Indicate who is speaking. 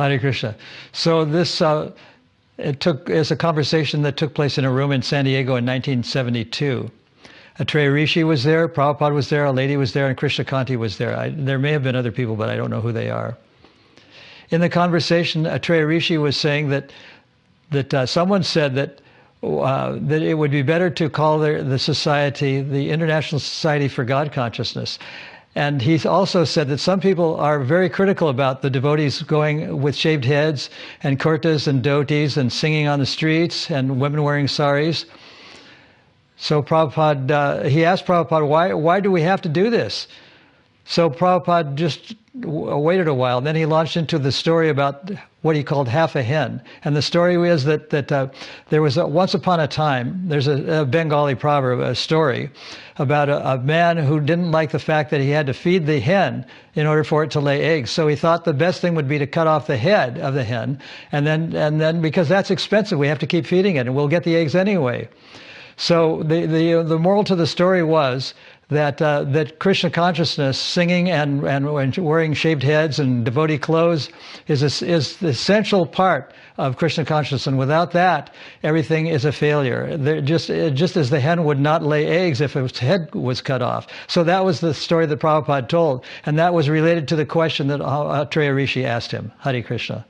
Speaker 1: Hare Krishna. So this it's a conversation that took place in a room in San Diego in 1972. Atreya Rishi was there, Prabhupada was there, a lady was there, and Krishna Kanti was there. There may have been other people, but I don't know who they are. In the conversation, Atreya Rishi was saying that someone said that it would be better to call the society the International Society for God Consciousness. And he also said that some people are very critical about the devotees going with shaved heads and kurtas and dhotis and singing on the streets and women wearing saris. So Prabhupada, he asked Prabhupada, why do we have to do this? So Prabhupada just waited a while. Then he launched into the story about what he called half a hen. And the story was that there was once upon a time, there's a Bengali proverb, a story about a man who didn't like the fact that he had to feed the hen in order for it to lay eggs. So he thought the best thing would be to cut off the head of the hen. And then because that's expensive, we have to keep feeding it and we'll get the eggs anyway. So the moral to the story was that Krishna consciousness, singing and wearing shaved heads and devotee clothes, is the essential part of Krishna consciousness, and without that, everything is a failure. Just as the hen would not lay eggs if its head was cut off. So that was the story that Prabhupada told, and that was related to the question that Atreya Rishi asked him. Hare Krishna.